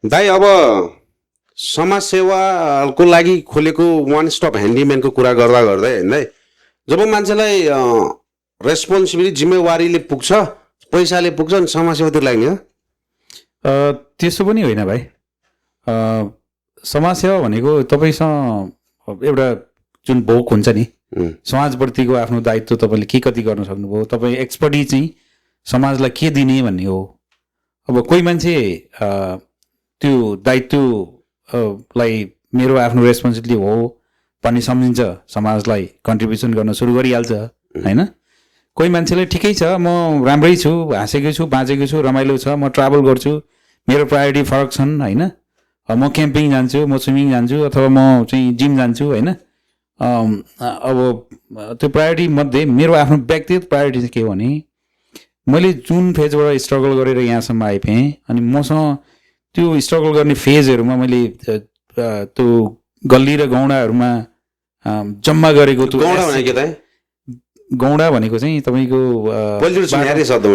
दाइ अब समाजसेवाको लागि खोलेको वान स्टप ह्यान्डिम्यानको कुरा गर्दा गर्दै होइन दाइ, जब मान्छेलाई रेस्पोन्सिबिलिटी जिम्मेवारीले पुग्छ, पैसाले पुग्छ अनि समाजसेवातिर लाग्ने हो? त्यसो पनि होइन भाइ। समाजसेवा भनेको तपाईँसँग एउटा जुन भोक हुन्छ नि, समाजप्रतिको आफ्नो दायित्व तपाईँले के कति गर्न सक्नुभयो, तपाईँ एक्सपर्टिज चाहिँ समाजलाई के दिने भन्ने हो। अब कोही मान्छे त्यो दायित्वलाई मेरो आफ्नो रेस्पोन्सिबिलिटी हो भन्ने सम्झिन्छ, समाजलाई कन्ट्रिब्युसन गर्न सुरु गरिहाल्छ होइन। कोही मान्छेले ठिकै छ, म राम्रै छु, हाँसेको छु, बाँचेको छु, रमाइलो छ, म ट्राभल गर्छु, मेरो प्रायोरिटी फरक छन् होइन। म क्याम्पिङ जान्छु, म स्विमिङ जान्छु, अथवा म चाहिँ जिम जान्छु होइन। अब त्यो प्रायोरिटी मध्ये मेरो आफ्नो व्यक्तिगत प्रायोरिटी चाहिँ के हो भने, मैले जुन फेजबाट स्ट्रगल गरेर यहाँसम्म आइपुगेँ अनि मसँग त्यो स्ट्रगल गर्ने फेजहरूमा मैले त्यो गल्ली र गौँडाहरूमा जम्मा गरेको त्यो गौँडा भनेको चाहिँ तपाईँको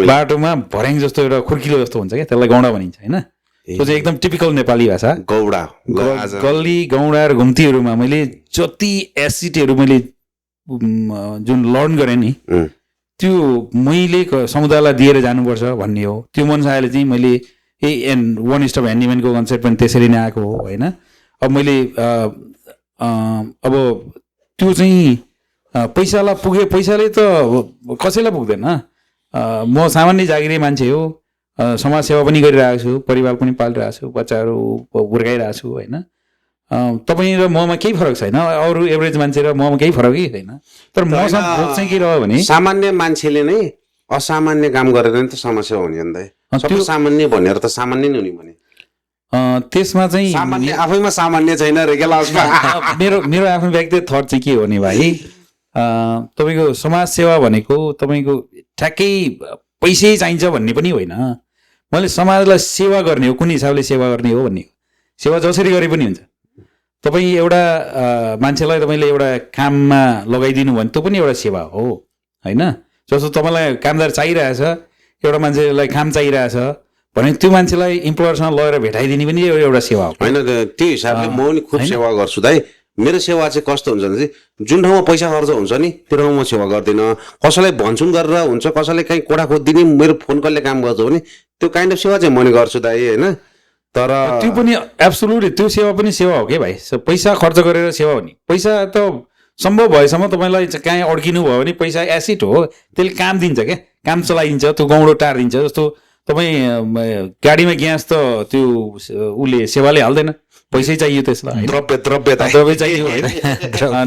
बाटोमा भर्याङ जस्तो एउटा खुर्किलो जस्तो हुन्छ क्या, त्यसलाई गौँडा भनिन्छ होइन। त्यो चाहिँ एकदम टिपिकल नेपाली भाषा गौडा। गल्ली गौँडा र घुम्तीहरूमा मैले जति एसिडहरू मैले जुन लर्न गरेँ नि, त्यो मैले समुदायलाई दिएर जानुपर्छ भन्ने हो। त्यो मनसायले चाहिँ मैले वान स्टप ह्यान्डिम्यानको कन्सेप्ट पनि त्यसरी नै आएको हो होइन। अब मैले अब त्यो चाहिँ पैसालाई पुगे, पैसाले त कसैलाई पुग्दैन। म सामान्य जागिरे मान्छे हो, समाजसेवा पनि गरिरहेको छु, परिवार पनि पालिरहेको छु, बच्चाहरू हुर्काइरहेको छु होइन। तपाईँ र ममा केही फरक छैन, अरू एभरेज मान्छे र ममा केही फरकै छैन। तर मसँग भोक चाहिँ के रह्यो भने, सामान्य मान्छेले नै असामान्य काम गरेर नि त समस्या हुने नि त। सबै सामान्य भनेर त सामान्य नै हुने भने त्यसमा चाहिँ सामान्य आफैमा सामान्य छैन रे के लास्टमा। मेरो आफ्नो व्यक्तिगत थट चाहिँ के हो भने भाइ, तपाईँको समाजसेवा भनेको तपाईँको ठ्याक्कै पैसै चाहिन्छ भन्ने पनि होइन। मैले समाजलाई सेवा गर्ने हो, कुन हिसाबले सेवा गर्ने हो भन्ने हो। सेवा जसरी गरे पनि हुन्छ। तपाईँ एउटा मान्छेलाई तपाईँले एउटा काममा लगाइदिनु भने त्यो पनि एउटा सेवा हो होइन। जस्तो तपाईँलाई कामदार चाहिरहेछ, एउटा मान्छेलाई काम चाहिरहेछ भने त्यो मान्छेलाई इम्प्लोयरसँग लगेर भेटाइदिने पनि एउटा सेवा हो होइन। त्यो हिसाबले म पनि खुब सेवा गर्छु दाइ। मेरो सेवा चाहिँ कस्तो हुन्छ भने चाहिँ, जुन ठाउँमा पैसा खर्च हुन्छ नि त्यो ठाउँमा म सेवा गर्दिनँ। कसैलाई भन्छुन गरेर हुन्छ, कसैलाई कहीँ कोठा खोजिदिने, मेरो फोन कलले काम गर्छ भने त्यो काइन्ड अफ सेवा चाहिँ मैले गर्छु दाइ होइन। तर त्यो पनि एब्सोल्युटली त्यो सेवा पनि सेवा हो क्या भाइ। पैसा खर्च गरेर सेवा हो नि। पैसा त सम्भव भएसम्म तपाईँलाई कहीँ अड्किनु भयो भने पैसा एसिड हो, त्यसले काम दिन्छ क्या, काम चलाइदिन्छ, त्यो गौँडो टारिदिन्छ। जस्तो तपाईँ गाडीमा ग्यास त त्यो उसले सेवाले हाल्दैन, पैसै चाहियो त्यसलाई, द्रव्य चाहियो होइन।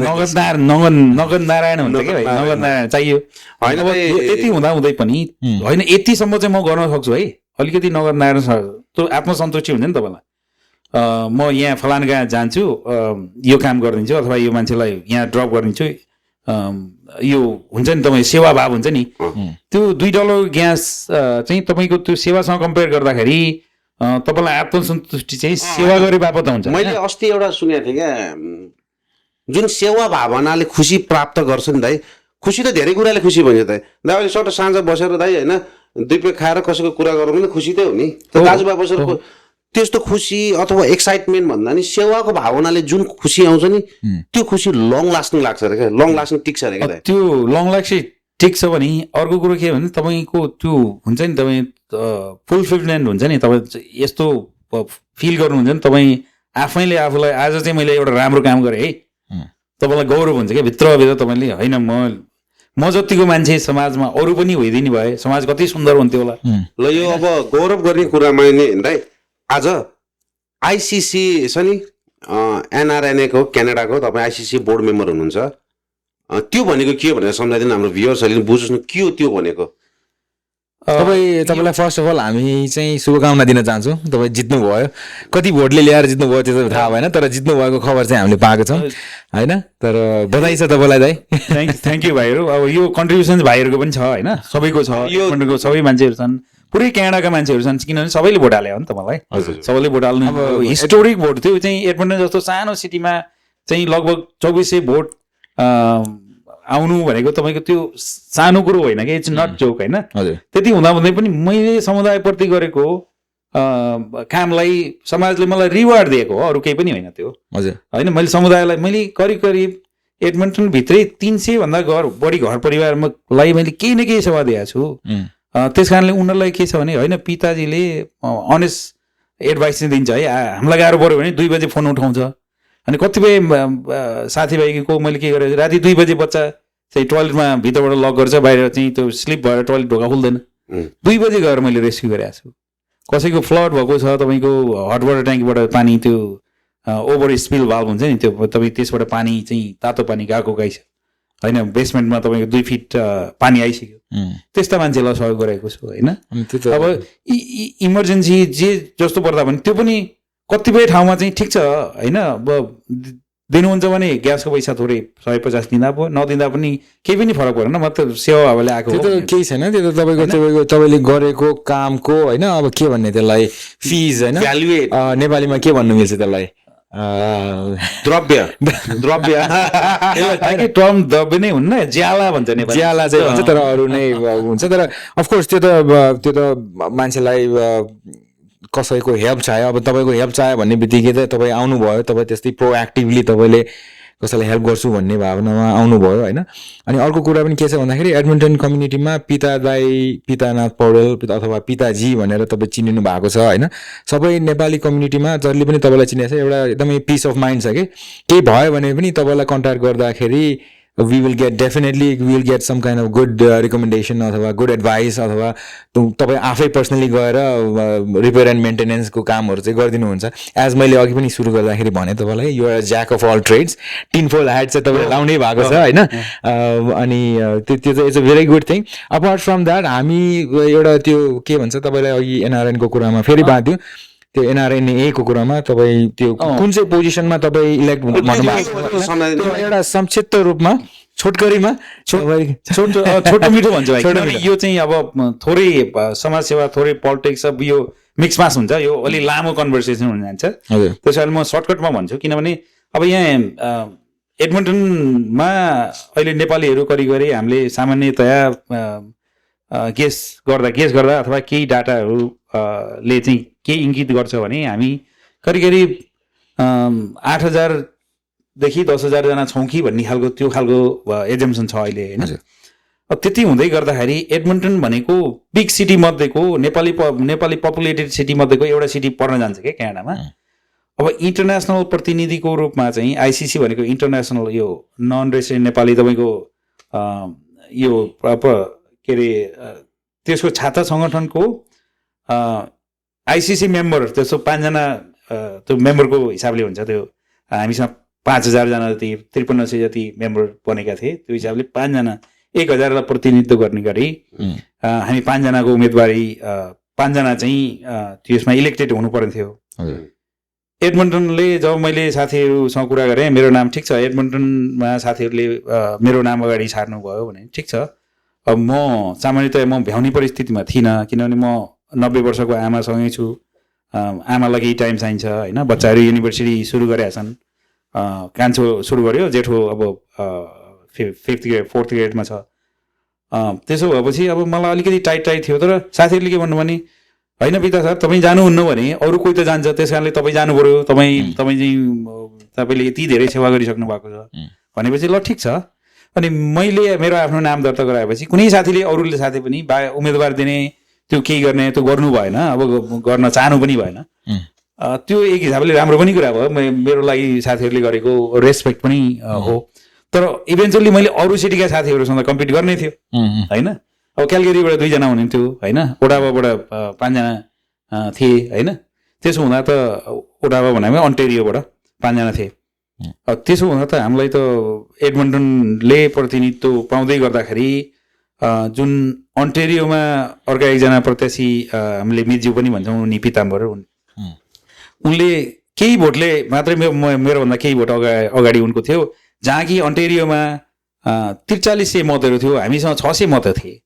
नगद नारायण हुन्छ क्या भाइ, नगद नारायण चाहियो होइन। यति हुँदा हुँदै पनि होइन, यतिसम्म चाहिँ म गर्न सक्छु है। अलिकति नगद नारायण त्यो आत्मसन्तुष्टि हुन्छ नि तपाईँलाई। म यहाँ फलान कहाँ जान्छु, यो काम गरिदिन्छु, अथवा यो मान्छेलाई यहाँ ड्रप गरिदिन्छु, यो हुन्छ नि तपाईँ सेवा भाव हुन्छ नि। त्यो $2 ग्यास चाहिँ तपाईँको त्यो सेवासँग कम्पेयर गर्दाखेरि तपाईँलाई आत्मसन्तुष्टि चाहिँ सेवा गरे बापत हुन्छ। मैले अस्ति एउटा सुनेको थिएँ क्या, जुन सेवा भावनाले खुसी प्राप्त गर्छ नि दाइ, खुसी त धेरै कुराले खुसी भन्छ दाइ। दाइ अहिले सट्ट साँझ बसेर दाइ होइन 2 पेट खाएर कसैको कुरा गर्नु पनि खुसी त हो नि। दाजुभाइ बसेर त्यस्तो खुसी अथवा एक्साइटमेन्ट भन्दा नि सेवाको भावनाले जुन खुसी आउँछ नि, त्यो खुसी लङ लास्टिङ लाग्छ अरे क्या, लङ लास्टिङ टिक्छ अरे क्या। त्यो लङ लास्टिङ ठिक छ भने अर्को कुरो के भने तपाईँको त्यो हुन्छ नि, तपाईँ फुलफिलमेन्ट हुन्छ नि, तपाईँ यस्तो फिल गर्नुहुन्छ नि, तपाईँ आफैले आफूलाई आज चाहिँ मैले एउटा राम्रो काम गरेँ है, तपाईँलाई गौरव हुन्छ क्या भित्रभित्र। तपाईँले होइन म जतिको मान्छे समाजमा अरू पनि होइदिने भए समाज कति सुन्दर हुन्थ्यो होला। ल यो अब गौरव गर्ने कुरामा नि दाइ, आज आइसिसी छ नि, एनआरएनए को क्यानाडाको, तपाईँ आइसिसी बोर्ड मेम्बर हुनुहुन्छ। त्यो भनेको के हो भनेर सम्झाइदिनु हाम्रो भ्युअर्सहरूले बुझ्नु के हो त्यो भनेको। तपाईँलाई फर्स्ट अफ अल हामी चाहिँ शुभकामना दिन चाहन्छौँ। तपाईँ जित्नुभयो, कति भोटले ल्याएर जित्नुभयो त्यो त थाहा भएन, तर जित्नुभएको खबर चाहिँ हामीले पाएको छौँ होइन। तर बधाई छ तपाईँलाई दाइ। थ्याङ्क यू भाइहरू। अब यो कन्ट्रिब्युसन भाइहरूको पनि छ होइन, सबैको छ, यो सबै मान्छेहरू छन्, पुरै क्यानाडाका मान्छेहरू छन्, किनभने सबैले भोट हाल्यो नि त मलाई। सबैले भोट हाल्नु हिस्टोरिक भोट थियो चाहिँ। एडमन्टन जस्तो सानो सिटीमा चाहिँ लगभग 2400 भोट आउनु भनेको तपाईँको त्यो सानो कुरो होइन कि, इट्स नट जोक होइन। त्यति हुँदा पनि मैले समुदायप्रति गरेको कामलाई समाजले मलाई रिवार्ड दिएको हो, अरू केही पनि होइन त्यो हजुर होइन। मैले समुदायलाई मैले करिब एडमन्टनभित्रै 300 भन्दा बढी घर परिवारलाई मैले केही न केही सेवा दिएको छु। त्यस कारणले उनीहरूलाई के छ भने होइन पिताजीले अनेस्ट एडभाइस चाहिँ दिन्छ है, हामीलाई गाह्रो पऱ्यो भने 2 बजे फोन उठाउँछ। अनि कतिपय साथीभाइको मैले के गरेँ, राति 2 बजे बच्चा चाहिँ टोयलेटमा भित्रबाट लक गर्छ, बाहिर चाहिँ त्यो स्लिप भएर टोयलेट ढोका खुल्दैन, 2 बजे गएर मैले रेस्क्यु गरेको छु। कसैको फ्लड भएको छ, तपाईँको हट वाटर ट्याङ्कीबाट पानी त्यो ओभर स्पिल भाल्भ हुन्छ नि, त्यो तपाईँ त्यसबाट पानी चाहिँ तातो पानी गएको गइछ होइन, बेसमेन्टमा तपाईँको 2 फिट पानी आइसक्यो, त्यस्ता मान्छेलाई सहयोग गरेको छु होइन। अब इमर्जेन्सी जे जस्तो पर्दा पनि त्यो पनि कतिपय ठाउँमा चाहिँ ठिक छ होइन, अब दिनुहुन्छ भने ग्यासको पैसा थोरै 150 दिँदा भयो, नदिँदा पनि केही पनि फरक परेन, मात्र सेवा भावले आएको त्यो त केही छैन, त्यो त तपाईँले गरेको कामको होइन अब के भन्ने त्यसलाई फिज होइन, नेपालीमा के भन्नु मिल्छ त्यसलाई, द्रव्य टर्म द्रव्य नै हुन्न, ज्याला भन्छ नेपाली, ज्याला चाहिँ भन्छ, तर अरू नै हुन्छ। तर अफकोर्स त्यो त मान्छेलाई कसैको हेल्प चाह्यो, अब तपाईँको हेल्प चाह्यो भन्ने बित्तिकै त तपाईँ आउनुभयो, तपाईँ त्यस्तै प्रोएक्टिभली तपाईँले कसैलाई हेल्प गर्छु भन्ने भावनामा आउनुभयो होइन। अनि अर्को कुरा पनि के छ भन्दाखेरि एडमन्टन कम्युनिटीमा पितानाथ पौडेल अथवा पिताजी भनेर तपाईँ चिनिनु भएको छ होइन। सबै नेपाली कम्युनिटीमा जसले पनि तपाईँलाई चिनेको छ एउटा एकदमै पिस अफ माइन्ड छ कि केही भयो भने पनि तपाईँलाई कन्ट्याक्ट गर्दाखेरि we will get some kind of good recommendation अथवा good advice अथवा तपाईँ आफै पर्सनली गएर रिपेयर एन्ड मेन्टेनेन्सको कामहरू चाहिँ गरिदिनुहुन्छ। एज मैले अघि पनि सुरु गर्दाखेरि भने तपाईँलाई you are jack of all trades, tinfoil hat चाहिँ तपाईँले लाउनै भएको छ होइन। अनि त्यो चाहिँ it's a very good thing. Apart from that हामी एउटा त्यो के भन्छ तपाईँलाई अघि एनआरएनको कुरामा फेरि बात थियो, त्यो एनआरएनए को कुरामा तपाईँ त्यो कुन चाहिँ पोजिसनमा तपाईँ इलेक्ट भन्नुभएको छ, एउटा संक्षिप्त रूपमा छोटकरीमा छोटो मिठो भन्छ भाइ। यो चाहिँ अब थोरै समाजसेवा थोरै पोलिटिक्स अब यो मिक्स मास हुन्छ, यो अलि लामो कन्भर्सेसन हुन जान्छ, त्यस कारण म सर्टकटमा भन्छु। किनभने अब यहाँ एडमन्टनमा अहिले नेपालीहरू करिब हामीले सामान्यतया गेस गर्दा अथवा केही डाटाहरू ले चाहिँ के इङ्गित गर्छ भने हामी करिब 8,000 देखि 10,000 जना छौँ कि भन्ने खालको त्यो खालको एजम्सन छ अहिले होइन। अब त्यति हुँदै गर्दाखेरि एडमन्टन भनेको बिग सिटी मध्येको नेपाली पपुलेटेड सिटी मध्येको एउटा सिटी पर्न जान्छ क्या क्यानाडामा। अब इन्टरनेसनल प्रतिनिधिको रूपमा चाहिँ आइसिसी भनेको इन्टरनेसनल यो नन रेसिडेन्ट नेपाली तपाईँको यो के अरे त्यसको छाता सङ्गठनको आइसिसी मेम्बर त्यसो 5 जना त्यो मेम्बरको हिसाबले हुन्छ। त्यो हामीसँग 5,000 जना जति 5300 जति मेम्बर बनेका थिए, त्यो हिसाबले 5 जना 1,000लाई प्रतिनिधित्व गर्ने गरी हामी 5 जनाको उम्मेदवारी 5 जना चाहिँ त्यसमा इलेक्टेड हुनु पर्ने थियो। एडमन्टनले जब मैले साथीहरूसँग कुरा गरेँ मेरो नाम ठिक छ, एडमन्टनमा साथीहरूले मेरो नाम अगाडि सार्नु भयो भने ठिक छ। अब म सामान्यतया म भ्याउने परिस्थितिमा थिइनँ, किनभने म 90 वर्षको आमासँगै छु, आमालाई केही टाइम चाहिन्छ होइन। बच्चाहरू युनिभर्सिटी सुरु गरेका छन्, कान्छो सुरु गर्यो, जेठो अब 5th ग्रेड 4th ग्रेडमा छ। त्यसो भएपछि अब मलाई अलिकति टाइट थियो। तर साथीहरूले के भन्नु भने होइन पिता सर तपाईँ जानुहुन्न भने अरू कोही त जान्छ, त्यस कारणले तपाईँ जानु पऱ्यो, तपाईँले यति धेरै सेवा गरिसक्नु भएको छ भनेपछि ल ठिक छ। अनि मैले मेरो आफ्नो नाम दर्ता गराएपछि कुनै साथीले अरूले साथी पनि उम्मेदवार दिने त्यो केही गर्ने त्यो गर्नु भएन, अब गर्न चाहनु पनि भएन। त्यो एक हिसाबले राम्रो पनि कुरा भयो, मेरो लागि साथीहरूले गरेको रेस्पेक्ट पनि हो। तर इभेन्चुअली मैले अरू सिटीका साथीहरूसँग कम्पिट गर्नै थियो होइन। अब क्यालगरीबाट 2 जना हुनुहुन्थ्यो होइन, ओटावाबाट 5 जना थिए होइन। त्यसो हुँदा त ओटावा भन्नामै अन्टेरियोबाट 5 जना थिए। त्यसो हुँदा त हामीलाई त एडमन्टनले प्रतिनिधित्व पाउँदै गर्दाखेरि जुन अन्टेरियोमा अर्का एकजना प्रत्याशी हामीले मिज्यू पनि भन्छौँ, उनी पिताम्बर उनले केही भोटले मात्रै मेरोभन्दा केही भोट अगाडि उनको थियो, जहाँ कि अन्टेरियोमा 4300 मतहरू थियो, हामीसँग 600 मत थिए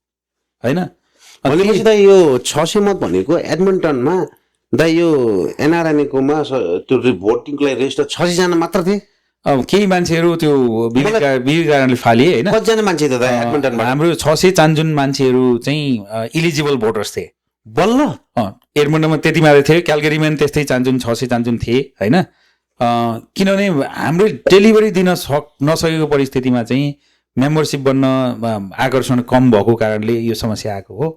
होइन। भनेपछि त यो 600 मत भनेको एडमन्टनमा दा यो एनआरएनएकोमा त्यो भोटिङको लागि रेजिस्टर 600 जना मात्र थिए। अब केही मान्छेहरू त्यो विविध कारणले फालिए होइन। कतिजना मान्छे त एडमन्टनमा? हाम्रो 600 चान्जुन मान्छेहरू चाहिँ इलिजिबल भोटर्स थिए। बल्ल एडमन्डनमा त्यति मात्रै थियो, क्यालगरीमा पनि त्यस्तै 600 चान्चुन थिए होइन। किनभने हाम्रो डेलिभरी दिन नसकेको परिस्थितिमा चाहिँ मेम्बरसिप बन्न आकर्षण कम भएको कारणले यो समस्या आएको हो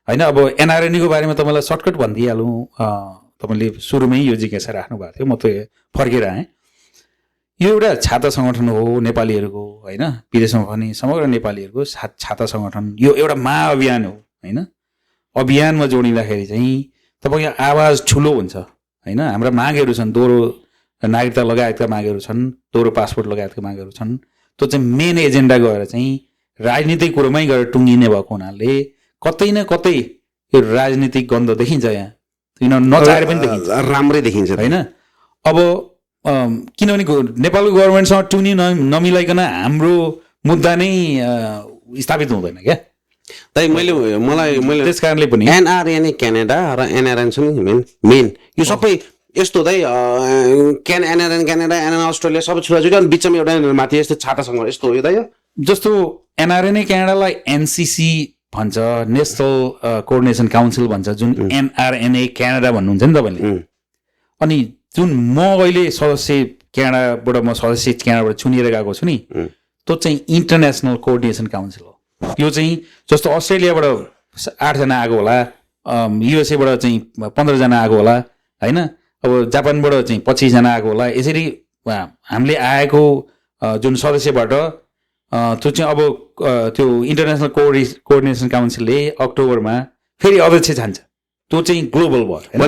होइन। अब एनआरएनएको बारेमा तपाईँलाई सर्टकट भनिदिइहालौँ, तपाईँले सुरुमै यो जिज्ञासा राख्नु भएको थियो, म त फर्केर आएँ। यो एउटा छाता सङ्गठन हो नेपालीहरूको होइन, विदेशमा पनि समग्र नेपालीहरूको छाता सङ्गठन। यो एउटा महाअभियान हो होइन। अभियानमा जोडिँदाखेरि चाहिँ तपाईँको आवाज ठुलो हुन्छ होइन। हाम्रा मागहरू छन्, दोहोरो नागरिकता लगायतका मागहरू छन्, दोहोरो पासपोर्ट लगायतका मागहरू छन्। त्यो चाहिँ मेन एजेन्डा गएर चाहिँ राजनीतिक कुरोमै गएर टुङ्गिने भएको हुनाले कतै न कतै यो राजनीतिक गन्ध देखिन्छ यहाँ, किन नचाहेर पनि देखिन्छ, राम्रै देखिन्छ होइन। अब किनभने नेपालको गभर्मेन्टसँग टुनी नमिलाइकन हाम्रो मुद्दा नै स्थापित हुँदैन क्या। दाइ मैले त्यस कारणले पनि एनआरएनए क्यानाडा र एनआरएन छ नि मेन यो सबै यस्तो दाइ एनआरएन क्यानाडा एनआरएन अस्ट्रेलिया सबै छुट्टा अनि बिचमा एउटा माथि यस्तो छातासँग यस्तो हो यो दाइ। जस्तो एनआरएनए क्यानाडालाई एनसिसी भन्छ, नेसनल कोअर्डिनेसन काउन्सिल भन्छ, जुन एनआरएनए क्यानाडा भन्नुहुन्छ नि तपाईँले। अनि जुन म अहिले सदस्य क्यानाडाबाट म सदस्य क्यानाडाबाट चुनिएर गएको छु नि, त्यो चाहिँ इन्टरनेसनल कोअर्डिनेसन काउन्सिल हो। यो चाहिँ जस्तो अस्ट्रेलियाबाट 8 जना आएको होला, युएसएबाट चाहिँ 15 जना आएको होला होइन, अब जापानबाट चाहिँ 25 जना आएको होला। यसरी हामीले आएको जुन सदस्यबाट त्यो चाहिँ अब त्यो इन्टरनेसनल कोअर्डिनेसन काउन्सिलले अक्टोबरमा फेरि अध्यक्ष छान्छ, त्यो चाहिँ ग्लोबल भयो।